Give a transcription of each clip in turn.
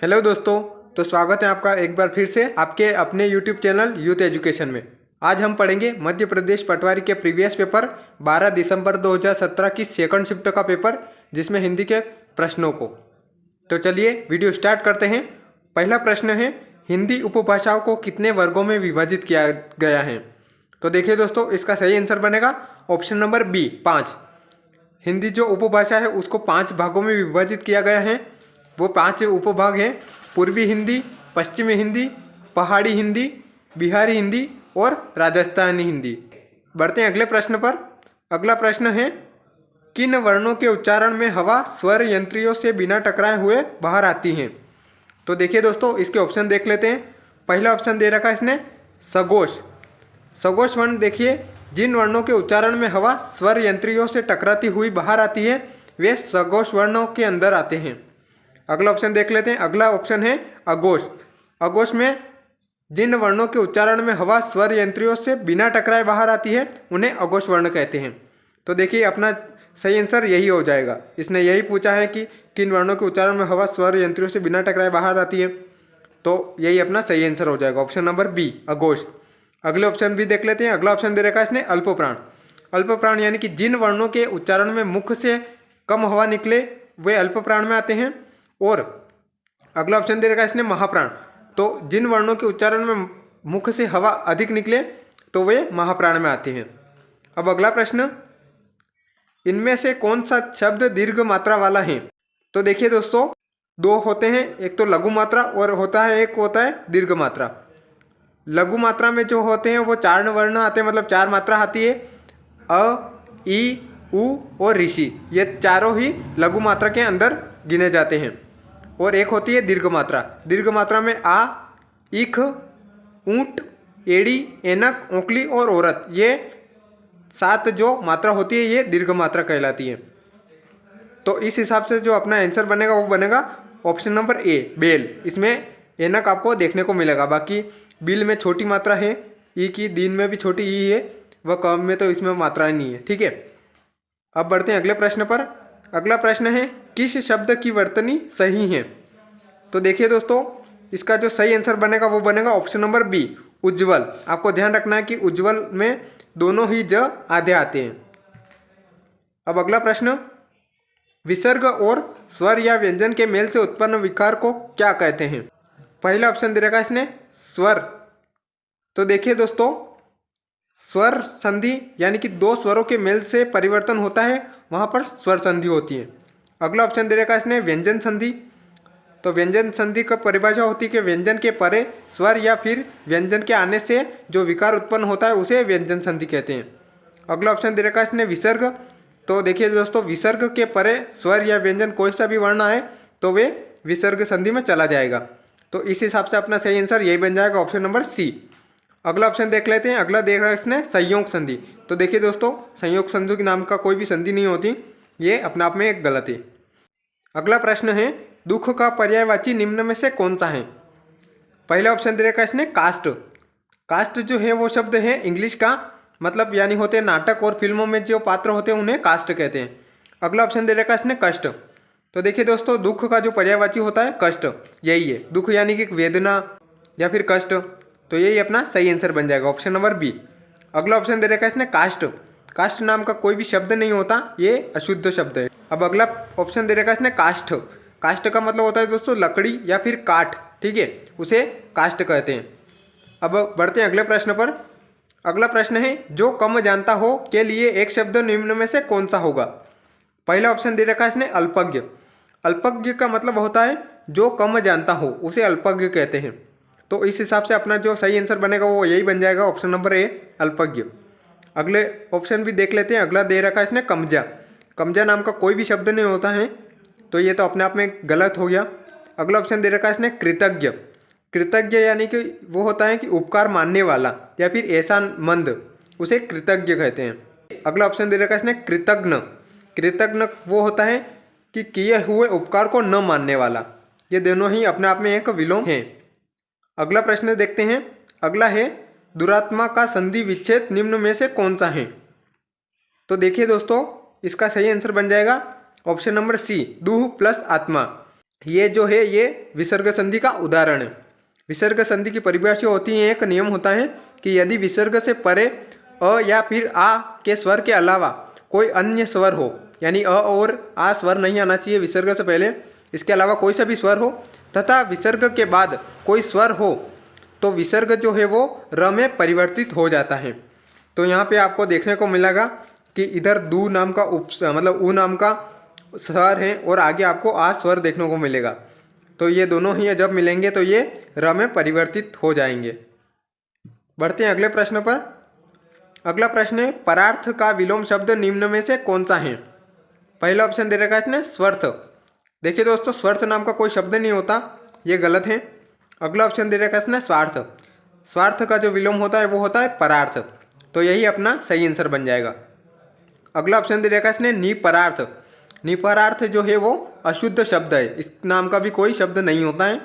Hello दोस्तों। तो स्वागत है आपका एक बार फिर से आपके अपने यूट्यूब चैनल यूथ एजुकेशन में। आज हम पढ़ेंगे मध्य प्रदेश पटवारी के प्रीवियस पेपर 12 दिसंबर 2017 की सेकंड शिफ्ट का पेपर, जिसमें हिंदी के प्रश्नों को। तो चलिए वीडियो स्टार्ट करते हैं। पहला प्रश्न है, हिंदी उपभाषाओं को कितने वर्गों में विभाजित किया गया है? तो देखिए दोस्तों, इसका सही आंसर बनेगा ऑप्शन नंबर बी, 5। हिंदी जो उपभाषा है उसको 5 भागों में विभाजित किया गया है। वो 5 उपभाग हैं: पूर्वी हिंदी, पश्चिमी हिंदी, पहाड़ी हिंदी, बिहारी हिंदी और राजस्थानी हिंदी। बढ़ते हैं अगले प्रश्न पर। अगला प्रश्न है, किन वर्णों के उच्चारण में हवा स्वर यंत्रियों से बिना टकराए हुए बाहर आती है? तो देखिए दोस्तों, इसके ऑप्शन देख लेते हैं। पहला ऑप्शन दे रखा है इसने सघोष। सघोष वर्ण देखिए, जिन वर्णों के उच्चारण में हवा स्वर यंत्रियों से टकराती हुई बाहर आती है वे सघोष वर्णों के अंदर आते हैं। अगला ऑप्शन देख लेते हैं। अगला ऑप्शन है अघोष। अघोष में जिन वर्णों के उच्चारण में हवा स्वर यंत्रियों से बिना टकराए बाहर आती है उन्हें अघोष वर्ण कहते हैं। तो देखिए, अपना सही आंसर यही हो जाएगा। इसने यही पूछा है कि किन वर्णों के उच्चारण में हवा स्वर यंत्रियों से बिना टकराए बाहर आती है, तो यही अपना सही आंसर हो जाएगा, ऑप्शन नंबर बी, अघोष। अगले ऑप्शन भी देख लेते हैं। अगला ऑप्शन दे रखा है इसने अल्पप्राण। अल्पप्राण यानी कि जिन वर्णों के उच्चारण में मुख से कम हवा निकले वे अल्पप्राण में आते हैं। और अगला ऑप्शन दे रखा है इसने महाप्राण। तो जिन वर्णों के उच्चारण में मुख से हवा अधिक निकले तो वे महाप्राण में आते हैं। अब अगला प्रश्न, इनमें से कौन सा शब्द दीर्घ मात्रा वाला है? तो देखिए दोस्तों, 2 होते हैं, एक तो लघु मात्रा और एक होता है दीर्घ मात्रा। लघु मात्रा में जो होते हैं वो 4 वर्ण आते हैं, मतलब 4 मात्रा आती है। अ, ई, उ और ऋषि, ये चारों ही लघु मात्रा के अंदर गिने जाते हैं। और एक होती है दीर्घ मात्रा। दीर्घ मात्रा में आ, इख, ऊंट, एड़ी, एनक, ओंकली और औरत, ये 7 जो मात्रा होती है ये दीर्घ मात्रा कहलाती है। तो इस हिसाब से जो अपना आंसर बनेगा वो बनेगा ऑप्शन नंबर ए, बेल। इसमें एनक आपको देखने को मिलेगा। बाकी बिल में छोटी मात्रा है ई की, दीन में भी छोटी ई है, वह कम में तो इसमें मात्रा नहीं है। ठीक है, अब बढ़ते हैं अगले प्रश्न पर। अगला प्रश्न है, किस शब्द की वर्तनी सही है? तो देखिए दोस्तों, इसका जो सही आंसर बनेगा वो बनेगा ऑप्शन नंबर बी, उज्ज्वल। आपको ध्यान रखना है कि उज्ज्वल में दोनों ही ज आधे आते हैं। अब अगला प्रश्न, विसर्ग और स्वर या व्यंजन के मेल से उत्पन्न विकार को क्या कहते हैं? पहला ऑप्शन दे रखा है इसने स्वर। तो देखिए दोस्तों, स्वर संधि यानी कि 2 स्वरों के मेल से परिवर्तन होता है, वहाँ पर स्वर संधि होती है। अगला ऑप्शन दे रखा है इसने व्यंजन संधि। तो व्यंजन संधि का परिभाषा होती है कि व्यंजन के परे स्वर या फिर व्यंजन के आने से जो विकार उत्पन्न होता है उसे व्यंजन संधि कहते हैं। अगला ऑप्शन दे रखा है इसने विसर्ग। तो देखिए दोस्तों, विसर्ग के परे स्वर या व्यंजन कोई सा भी वर्ण आए तो वे विसर्ग संधि में चला जाएगा। तो इस हिसाब से अपना सही आंसर यही बन जाएगा, ऑप्शन नंबर सी। अगला ऑप्शन देख लेते हैं। अगला देख रहा है इसने संयोग संधि। तो देखिए दोस्तों, संयोग संधि के नाम का कोई भी संधि नहीं होती, ये अपने आप में एक गलत है। अगला प्रश्न है, दुख का पर्यायवाची निम्न में से कौन सा है? पहला ऑप्शन दे रखा है इसने कास्ट। कास्ट जो है वो शब्द है इंग्लिश का, मतलब यानी होते हैं नाटक और फिल्मों में जो पात्र होते हैं उन्हें कास्ट कहते हैं। अगला ऑप्शन दे रखा है इसने कष्ट। तो देखिए दोस्तों, दुख का जो पर्यायवाची होता है कष्ट, यही है। दुख यानी कि वेदना या फिर कष्ट, तो यही अपना सही आंसर बन जाएगा, ऑप्शन नंबर बी। अगला ऑप्शन दे रखा है इसने कास्ट। कास्ट नाम का कोई भी शब्द नहीं होता, ये अशुद्ध शब्द है। अब अगला ऑप्शन दे रखा है इसने काष्ठ। काष्ठ का मतलब होता है दोस्तों लकड़ी या फिर काठ, ठीक है, उसे काष्ठ कहते हैं। अब बढ़ते हैं अगले प्रश्न पर। अगला प्रश्न है, जो कम जानता हो के लिए एक शब्द निम्न में से कौन सा होगा? पहला ऑप्शन दे रखा है इसने अल्पज्ञ। अल्पज्ञ का मतलब होता है जो कम जानता हो, उसे अल्पज्ञ कहते हैं। तो इस हिसाब से अपना जो सही आंसर बनेगा वो यही बन जाएगा, ऑप्शन नंबर ए, अल्पज्ञ। अगले ऑप्शन भी देख लेते हैं। अगला दे रखा है इसने कमजा। कमजा नाम का कोई भी शब्द नहीं होता है, तो ये तो अपने आप में गलत हो गया। अगला ऑप्शन दे रखा है इसने कृतज्ञ। कृतज्ञ यानी कि वो होता है कि उपकार मानने वाला या फिर एहसानमंद, उसे कृतज्ञ कहते हैं। अगला ऑप्शन दे रखा है इसने कृतज्ञ। कृतज्ञ वो होता है कि किए हुए उपकार को न मानने वाला। ये दोनों ही अपने आप में एक विलोम है। अगला प्रश्न देखते हैं। अगला है, दुरात्मा का संधि विच्छेद निम्न में से कौन सा है? तो देखिए दोस्तों, इसका सही आंसर बन जाएगा ऑप्शन नंबर सी, दुह प्लस आत्मा। ये जो है ये विसर्ग संधि का उदाहरण है। विसर्ग संधि की परिभाषा होती है, एक नियम होता है कि यदि विसर्ग से परे अ या फिर आ के स्वर के अलावा कोई अन्य स्वर हो, यानी अ और आ स्वर नहीं आना चाहिए विसर्ग से पहले, इसके अलावा कोई सा भी स्वर हो तथा विसर्ग के बाद कोई स्वर हो तो विसर्ग जो है वो र में परिवर्तित हो जाता है। तो यहाँ पे आपको देखने को मिलेगा कि इधर दू नाम का मतलब ऊ नाम का स्वर है और आगे आपको आ स्वर देखने को मिलेगा। तो ये दोनों ही जब मिलेंगे तो ये र में परिवर्तित हो जाएंगे। बढ़ते हैं अगले प्रश्न पर। अगला प्रश्न है, परार्थ का विलोम शब्द निम्न में से कौन सा है? पहला ऑप्शन दे रखा है इसने स्वर्थ। देखिए दोस्तों, स्वर्थ नाम का कोई शब्द नहीं होता, ये गलत है। अगला ऑप्शन दे रखा है इसने स्वार्थ। स्वार्थ का जो विलोम होता है वो होता है परार्थ, तो यही अपना सही आंसर बन जाएगा। अगला ऑप्शन दे रखा है इसने निपरार्थ। निपरार्थ जो है वो अशुद्ध शब्द है, इस नाम का भी कोई शब्द नहीं होता है।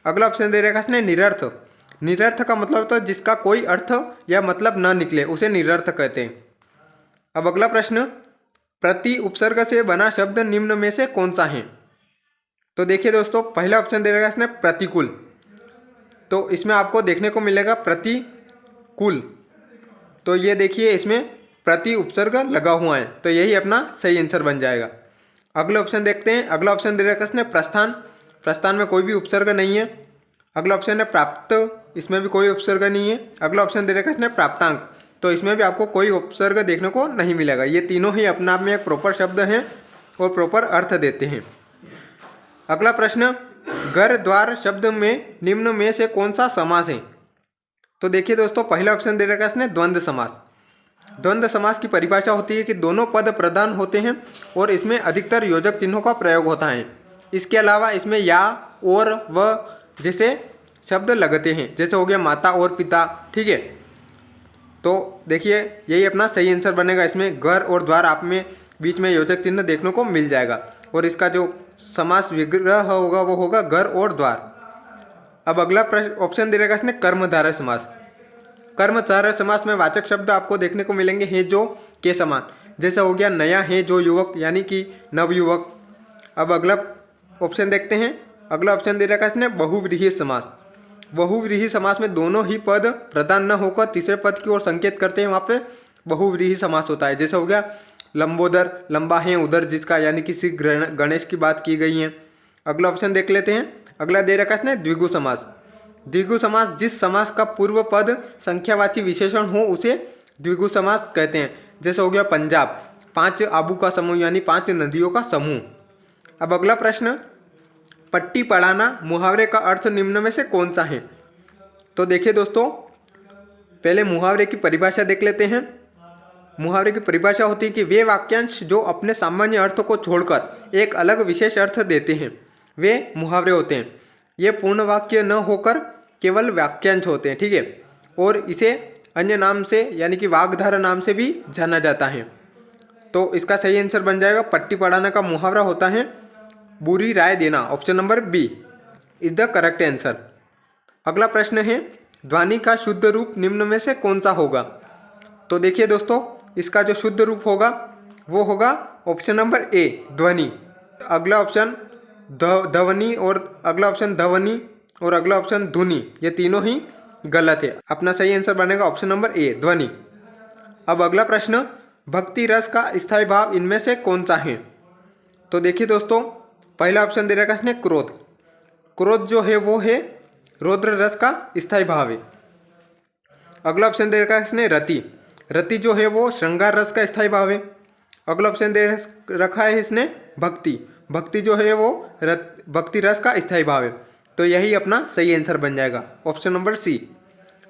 अगला ऑप्शन दे रखा है इसने निरर्थ। निरर्थ का मतलब होता है जिसका कोई अर्थ या मतलब न निकले, उसे निरर्थ कहते हैं। अब अगला प्रश्न, प्रति उपसर्ग से बना शब्द निम्न में से कौन सा है? तो देखिए दोस्तों, पहला ऑप्शन दे रखा है इसने प्रतिकूल, तो इसमें आपको देखने को मिलेगा प्रतिकूल, तो ये देखिए इसमें प्रति उपसर्ग लगा हुआ है, तो यही अपना सही आंसर बन जाएगा। अगला ऑप्शन देखते हैं। अगला ऑप्शन दे रखा है इसने प्रस्थान। प्रस्थान में कोई भी उपसर्ग नहीं है। अगला ऑप्शन है प्राप्त, इसमें भी कोई उपसर्ग नहीं है। अगला ऑप्शन दे रखा है इसने प्राप्तांक, तो इसमें भी आपको कोई उपसर्ग देखने को नहीं मिलेगा। ये तीनों ही अपने आप में एक प्रॉपर शब्द हैं और प्रॉपर अर्थ देते हैं। अगला प्रश्न, घर द्वार शब्द में निम्न में से कौन सा समास है? तो देखिए दोस्तों, पहला ऑप्शन दे रखा है इसने द्वंद्व समास। द्वंद्व समास की परिभाषा होती है कि दोनों पद प्रधान होते हैं और इसमें अधिकतर योजक चिन्हों का प्रयोग होता है। इसके अलावा इसमें या और व जैसे शब्द लगते हैं, जैसे हो गया माता और पिता, ठीक है। तो देखिए यही अपना सही आंसर बनेगा। इसमें घर और द्वार आप में बीच में योजक चिन्ह देखने को मिल जाएगा और इसका जो समास विग्रह होगा वो होगा घर और द्वार। अब अगला प्रश्न ऑप्शन दे रखा है इसने कर्मधारय समास। कर्मधारय समास में वाचक शब्द आपको देखने को मिलेंगे है जो के समान, जैसे हो गया नया है जो युवक, यानी कि नवयुवक। अब अगला ऑप्शन देखते हैं। अगला ऑप्शन दे रखा है इसने बहुव्रीहि समास। बहुव्रीहि समास में दोनों ही पद प्रधान न होकर तीसरे पद की ओर संकेत करते हैं, वहाँ पे बहुव्रीहि समास होता है। जैसे हो गया लंबोदर, लंबा है उधर जिसका, यानी किसी गणेश की बात की गई है। अगला ऑप्शन देख लेते हैं। अगला दे रखा है इसने द्विगु समास। द्विगु समास जिस समास का पूर्व पद संख्यावाची विशेषण हो उसे द्विगु समास कहते हैं। जैसे हो गया पंजाब, 5 आबू का समूह, यानी 5 नदियों का समूह। अब अगला प्रश्न, पट्टी पढ़ाना मुहावरे का अर्थ निम्न में से कौन सा है? तो देखिए दोस्तों, पहले मुहावरे की परिभाषा देख लेते हैं। मुहावरे की परिभाषा होती है कि वे वाक्यांश जो अपने सामान्य अर्थ को छोड़कर एक अलग विशेष अर्थ देते हैं वे मुहावरे होते हैं। ये पूर्ण वाक्य न होकर केवल वाक्यांश होते हैं, ठीक है। और इसे अन्य नाम से यानी कि वाग्धारा नाम से भी जाना जाता है। तो इसका सही आंसर बन जाएगा, पट्टी पढ़ाना का मुहावरा होता है बुरी राय देना। Option number b is the correct answer. अगला प्रश्न है, ध्वनि का शुद्ध रूप निम्न में से कौन सा होगा? तो देखिए दोस्तों, इसका जो शुद्ध रूप होगा वो होगा ऑप्शन नंबर ए ध्वनि। अगला ऑप्शन ध्वनि और अगला ऑप्शन ध्वनि और अगला ऑप्शन धुनि, ये तीनों ही गलत है। अपना सही आंसर बनेगा ऑप्शन नंबर ए ध्वनि। अब अगला प्रश्न, भक्ति रस का स्थायी भाव इनमें से कौन सा है? तो देखिए दोस्तों, पहला ऑप्शन दे रखा है इसने क्रोध। क्रोध जो है वो है रौद्र रस का स्थायी भाव है। अगला ऑप्शन दे रखा है इसने रति। रति जो है वो श्रृंगार रस का स्थायी भाव है। अगला ऑप्शन दे रखा है इसने भक्ति। भक्ति जो है वो भक्ति रस का स्थायी भाव है। तो यही अपना सही आंसर बन जाएगा ऑप्शन नंबर सी।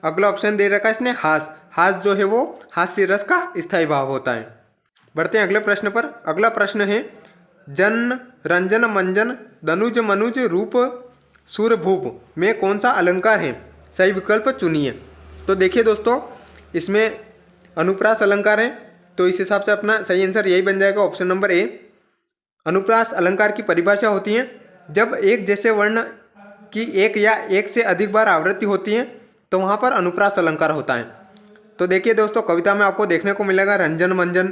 अगला ऑप्शन दे रखा है इसने हास। हास जो है वो हास्य रस का स्थायी भाव होता है। बढ़ते हैं अगले प्रश्न पर। अगला प्रश्न है, जन रंजन मंजन दनुज मनुज रूप सुर भूप में कौन सा अलंकार है? सही विकल्प चुनिए। तो देखिए दोस्तों, इसमें अनुप्रास अलंकार है, तो इस हिसाब से अपना सही आंसर यही बन जाएगा ऑप्शन नंबर ए। अनुप्रास अलंकार की परिभाषा होती है जब एक जैसे वर्ण की एक या एक से अधिक बार आवृत्ति होती है तो वहाँ पर अनुप्रास अलंकार होता है। तो देखिए दोस्तों, कविता में आपको देखने को मिलेगा रंजन मंजन,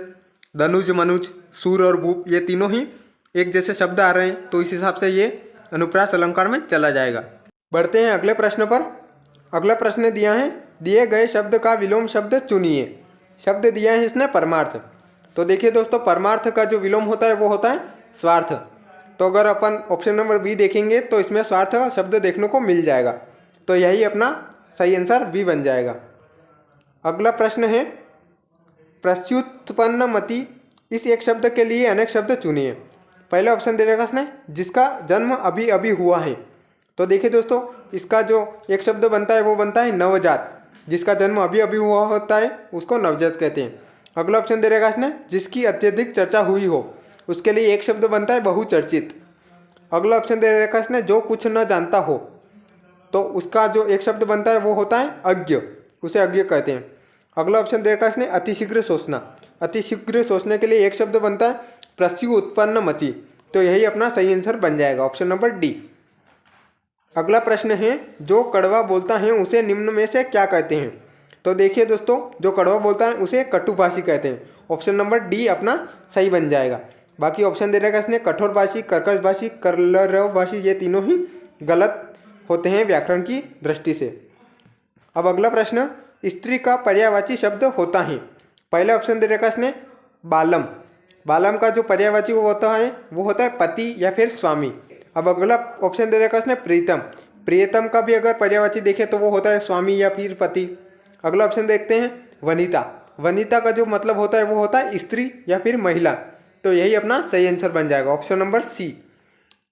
दनुज मनुज, सूर और भूप, ये तीनों ही एक जैसे शब्द आ रहे हैं, तो इस हिसाब से ये अनुप्रास अलंकार में चला जाएगा। बढ़ते हैं अगले प्रश्न पर। अगला प्रश्न दिया है, दिए गए शब्द का विलोम शब्द चुनिए। शब्द दिया है इसने परमार्थ। तो देखिए दोस्तों, परमार्थ का जो विलोम होता है वो होता है स्वार्थ। तो अगर अपन ऑप्शन नंबर बी देखेंगे तो इसमें स्वार्थ शब्द देखने को मिल जाएगा। तो यही अपना सही आंसर बी बन जाएगा। अगला प्रश्न है, प्रत्युत्पन्न मति इस एक शब्द के लिए अनेक शब्द चुनिए। पहला ऑप्शन दे रखा इसने, जिसका जन्म अभी अभी हुआ है। तो देखिए दोस्तों, इसका जो एक शब्द बनता है वो बनता है नवजात। जिसका जन्म अभी अभी हुआ होता है उसको नवजात कहते हैं। अगला ऑप्शन दे रखा इसने, जिसकी अत्यधिक चर्चा हुई हो, उसके लिए एक शब्द बनता है बहुचर्चित। अगला ऑप्शन दे रखा इसने, जो कुछ न जानता हो, तो उसका जो एक शब्द बनता है वो होता है अज्ञ, उसे अज्ञ कहते हैं। अगला ऑप्शन दे रखा इसने, अतिशीघ्र सोचना। अतिशीघ्र सोचने के लिए एक शब्द बनता है प्रत्युत्पन्न मति। तो यही अपना सही आंसर बन जाएगा, ऑप्शन नंबर डी। अगला प्रश्न है, जो कड़वा बोलता है उसे निम्न में से क्या कहते हैं। तो देखिए दोस्तों, जो कड़वा बोलता है उसे कटुभाषी कहते हैं। ऑप्शन नंबर डी अपना सही बन जाएगा। बाकी ऑप्शन दे रखा इसने, कठोरभाषी, कर्कशभाषी, कलरवभाषी, ये तीनों ही गलत होते हैं व्याकरण की दृष्टि से। अब अगला प्रश्न, स्त्री का पर्यायवाची शब्द होता है। पहला ऑप्शन दे रखा इसने बालम। बालम का जो पर्यायवाची वो होता है पति या फिर स्वामी। अब अगला ऑप्शन दे रखा इसने प्रीतम। प्रियतम का भी अगर पर्यायवाची देखें तो वो होता है स्वामी या फिर पति। अगला ऑप्शन देखते हैं वनिता। वनिता का जो मतलब होता है वो होता है स्त्री या फिर महिला। तो यही अपना सही आंसर बन जाएगा, ऑप्शन नंबर सी।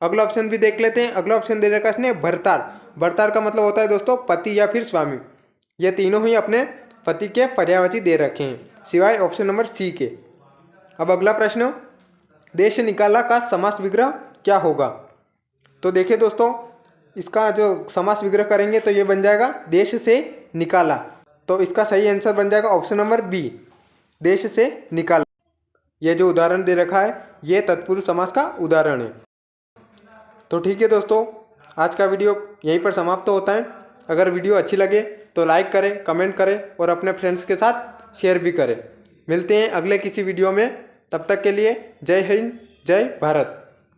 अगला ऑप्शन भी देख लेते हैं। अगला ऑप्शन दे रखा इसने भरतार। भरतार का मतलब होता है दोस्तों पति या फिर स्वामी। ये तीनों ही अपने पति के पर्यायवाची दे रखे हैं, सिवाय ऑप्शन नंबर सी के। अब अगला प्रश्न, देश निकाला का समास विग्रह क्या होगा। तो देखिए दोस्तों, इसका जो समास विग्रह करेंगे तो ये बन जाएगा देश से निकाला। तो इसका सही आंसर बन जाएगा ऑप्शन नंबर बी, देश से निकाला। ये जो उदाहरण दे रखा है ये तत्पुरुष समास का उदाहरण है। तो ठीक है दोस्तों, आज का वीडियो यहीं पर समाप्त होता है। अगर वीडियो अच्छी लगे तो लाइक करें, कमेंट करें और अपने फ्रेंड्स के साथ शेयर भी करें। मिलते हैं अगले किसी वीडियो में, तब तक के लिए जय हिंद, जय भारत।